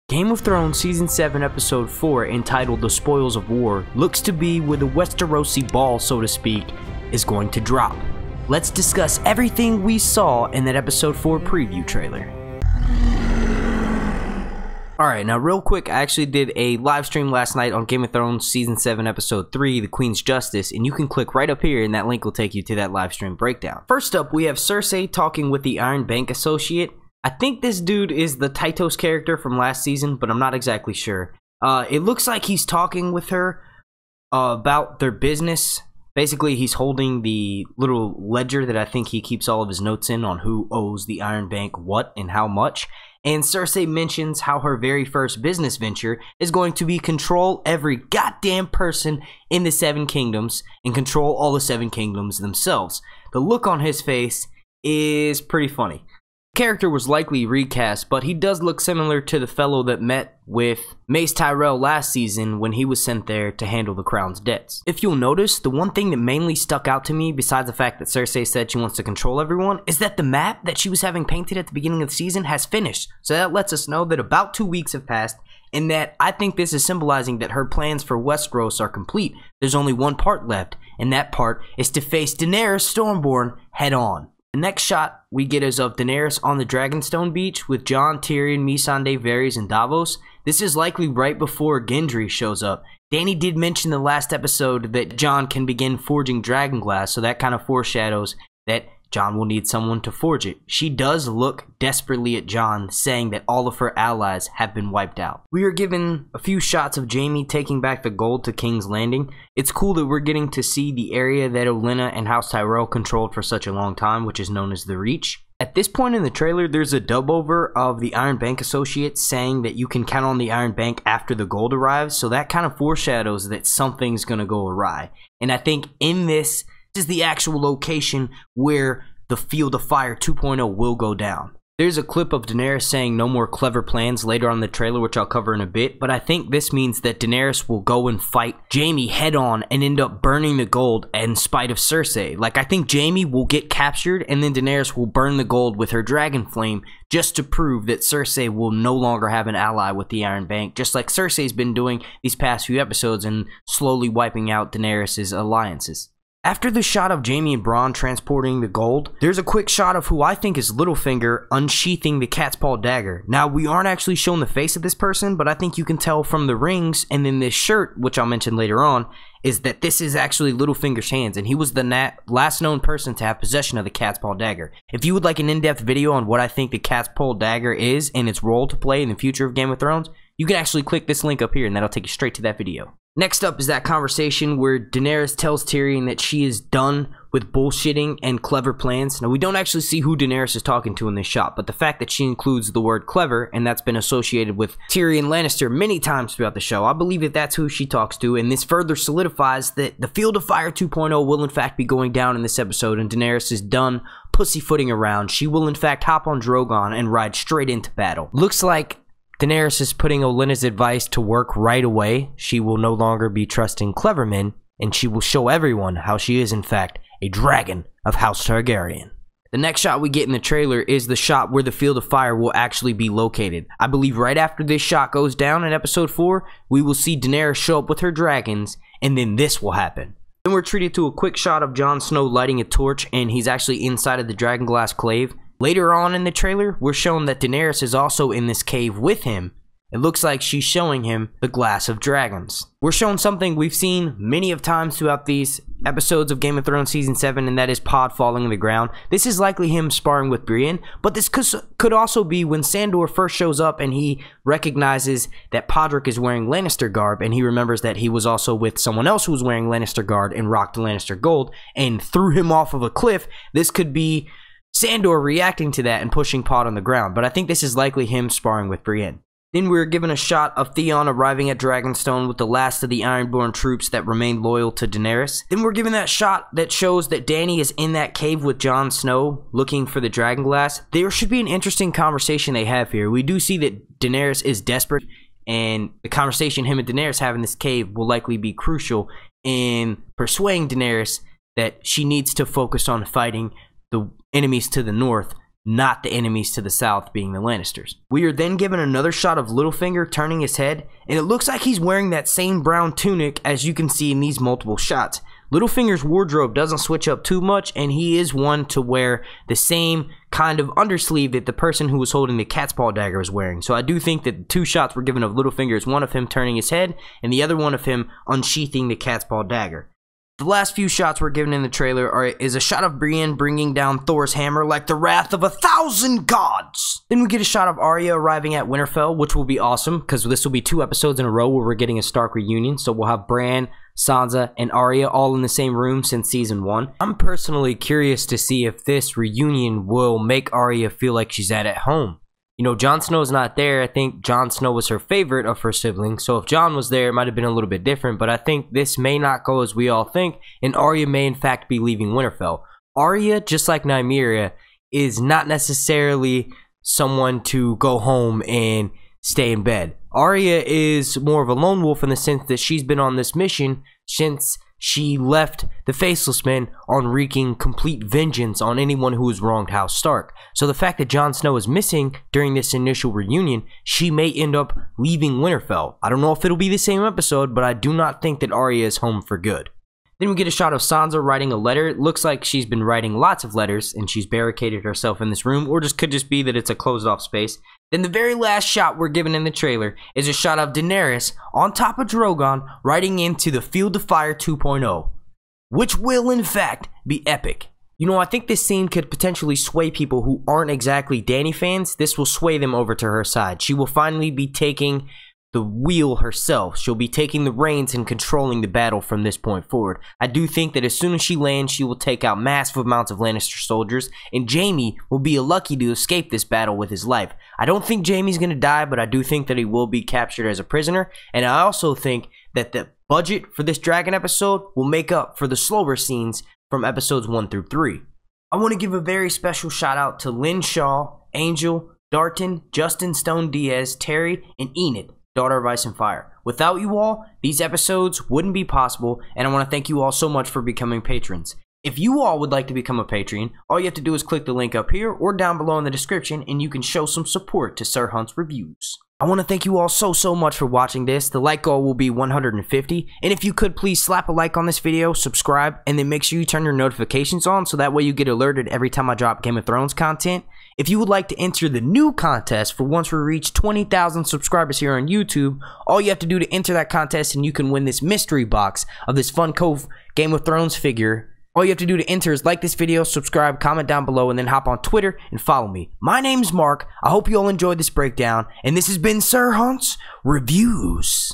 Game of Thrones Season 7 Episode 4, entitled The Spoils of War, looks to be where the Westerosi ball, so to speak, is going to drop. Let's discuss everything we saw in that Episode 4 preview trailer. Alright, now real quick, I actually did a live stream last night on Game of Thrones Season 7 Episode 3, The Queen's Justice, and you can click right up here and that link will take you to that live stream breakdown. First up, we have Cersei talking with the Iron Bank associate. I think this dude is the Tytos character from last season, but I'm not exactly sure. It looks like he's talking with her about their business. Basically, he's holding the little ledger that I think he keeps all of his notes in on who owes the Iron Bank what and how much. And Cersei mentions how her very first business venture is going to be control every goddamn person in the Seven Kingdoms and control all the Seven Kingdoms themselves. The look on his face is pretty funny. Character was likely recast, but he does look similar to the fellow that met with Mace Tyrell last season when he was sent there to handle the crown's debts. If you'll notice, the one thing that mainly stuck out to me, besides the fact that Cersei said she wants to control everyone, is that the map that she was having painted at the beginning of the season has finished. So that lets us know that about 2 weeks have passed, and that I think this is symbolizing that her plans for Westeros are complete. There's only one part left, and that part is to face Daenerys Stormborn head on. The next shot we get is of Daenerys on the Dragonstone Beach with Jon, Tyrion, Missandei, Varys, and Davos. This is likely right before Gendry shows up. Dany did mention in the last episode that Jon can begin forging dragonglass, so that kind of foreshadows that Jon will need someone to forge it. She does look desperately at Jon, saying that all of her allies have been wiped out. We are given a few shots of Jaime taking back the gold to King's Landing. It's cool that we're getting to see the area that Olenna and House Tyrell controlled for such a long time, which is known as the Reach. At this point in the trailer, there's a dub-over of the Iron Bank associates saying that you can count on the Iron Bank after the gold arrives, so that kind of foreshadows that something's gonna go awry. And I think in this is the actual location where the Field of Fire 2.0 will go down. There's a clip of Daenerys saying no more clever plans later on in the trailer, which I'll cover in a bit, but I think this means that Daenerys will go and fight Jaime head on and end up burning the gold in spite of Cersei. Like, I think Jaime will get captured and then Daenerys will burn the gold with her dragon flame just to prove that Cersei will no longer have an ally with the Iron Bank, just like Cersei's been doing these past few episodes and slowly wiping out Daenerys' alliances. After the shot of Jaime and Bronn transporting the gold, there's a quick shot of who I think is Littlefinger unsheathing the Catspaw dagger. Now, we aren't actually shown the face of this person, but I think you can tell from the rings and then this shirt, which I'll mention later on, is that this is actually Littlefinger's hands, and he was the last known person to have possession of the Catspaw dagger. If you would like an in-depth video on what I think the Catspaw dagger is and its role to play in the future of Game of Thrones, you can actually click this link up here and that'll take you straight to that video. Next up is that conversation where Daenerys tells Tyrion that she is done with bullshitting and clever plans. Now, we don't actually see who Daenerys is talking to in this shot, but the fact that she includes the word clever, and that's been associated with Tyrion Lannister many times throughout the show, I believe that that's who she talks to, and this further solidifies that the Field of Fire 2.0 will in fact be going down in this episode, and Daenerys is done pussyfooting around. She will in fact hop on Drogon and ride straight into battle. Looks like Daenerys is putting Olenna's advice to work right away. She will no longer be trusting clever men, and she will show everyone how she is in fact a dragon of House Targaryen. The next shot we get in the trailer is the shot where the Field of Fire will actually be located. I believe right after this shot goes down in episode 4, we will see Daenerys show up with her dragons, and then this will happen. Then we're treated to a quick shot of Jon Snow lighting a torch, and he's actually inside of the Dragonglass Clave. Later on in the trailer, we're shown that Daenerys is also in this cave with him. It looks like she's showing him the Glass of Dragons. We're shown something we've seen many of times throughout these episodes of Game of Thrones Season 7, and that is Pod falling on the ground. This is likely him sparring with Brienne, but this could also be when Sandor first shows up and he recognizes that Podrick is wearing Lannister garb, and he remembers that he was also with someone else who was wearing Lannister garb and rocked the Lannister gold, and threw him off of a cliff. This could be Sandor reacting to that and pushing Pod on the ground, but I think this is likely him sparring with Brienne. Then we're given a shot of Theon arriving at Dragonstone with the last of the Ironborn troops that remained loyal to Daenerys. Then we're given that shot that shows that Dany is in that cave with Jon Snow looking for the Dragonglass. There should be an interesting conversation they have here. We do see that Daenerys is desperate, and the conversation him and Daenerys have in this cave will likely be crucial in persuading Daenerys that she needs to focus on fighting the enemies to the north not the enemies to the south being the Lannisters. We are then given another shot of Littlefinger turning his head, and it looks like he's wearing that same brown tunic as you can see in these multiple shots. Littlefinger's wardrobe doesn't switch up too much, and he is one to wear the same kind of undersleeve that the person who was holding the Catspaw dagger was wearing. So I do think that the two shots we're given of Littlefinger is one of him turning his head, and the other one of him unsheathing the Catspaw dagger. The last few shots we're given in the trailer is a shot of Brienne bringing down Thor's hammer like the wrath of 1,000 gods. Then we get a shot of Arya arriving at Winterfell, which will be awesome because this will be 2 episodes in a row where we're getting a Stark reunion. So we'll have Bran, Sansa, and Arya all in the same room since season 1. I'm personally curious to see if this reunion will make Arya feel like she's at home. You know, Jon Snow's not there. I think Jon Snow was her favorite of her siblings. So if Jon was there, it might have been a little bit different. But I think this may not go as we all think. And Arya may in fact be leaving Winterfell. Arya, just like Nymeria, is not necessarily someone to go home and stay in bed. Arya is more of a lone wolf in the sense that she's been on this mission since she left the Faceless Men on wreaking complete vengeance on anyone who has wronged House Stark. So the fact that Jon Snow is missing during this initial reunion, she may end up leaving Winterfell. I don't know if it'll be the same episode, but I do not think that Arya is home for good. Then we get a shot of Sansa writing a letter. It looks like she's been writing lots of letters and she's barricaded herself in this room, or could just be that it's a closed off space. Then the very last shot we're given in the trailer is a shot of Daenerys on top of Drogon riding into the Field of Fire 2.0, which will in fact be epic. You know, I think this scene could potentially sway people who aren't exactly Dany fans. This will sway them over to her side. She will finally be taking the wheel herself. She'll be taking the reins and controlling the battle from this point forward. I do think that as soon as she lands, she will take out massive amounts of Lannister soldiers, and Jaime will be lucky to escape this battle with his life. I don't think Jaime's gonna die, but I do think that he will be captured as a prisoner, and I also think that the budget for this dragon episode will make up for the slower scenes from episodes 1 through 3. I want to give a very special shout out to Lynn Shaw, Angel, Darton, Justin Stone Diaz, Terry, and Enid, Daughter of Ice and Fire. Without you all, these episodes wouldn't be possible, and I want to thank you all so much for becoming patrons. If you all would like to become a Patreon, all you have to do is click the link up here or down below in the description, and you can show some support to Sir Hunt's reviews. I want to thank you all so much for watching this. The like goal will be 150, and if you could please slap a like on this video, subscribe, and then make sure you turn your notifications on so that way you get alerted every time I drop Game of Thrones content. If you would like to enter the new contest for once we reach 20,000 subscribers here on YouTube, all you have to do to enter that contest and you can win this mystery box of this Funko Game of Thrones figure. All you have to do to enter is like this video, subscribe, comment down below, and then hop on Twitter and follow me. My name's Mark. I hope you all enjoyed this breakdown, and this has been Sir Hunt's Reviews.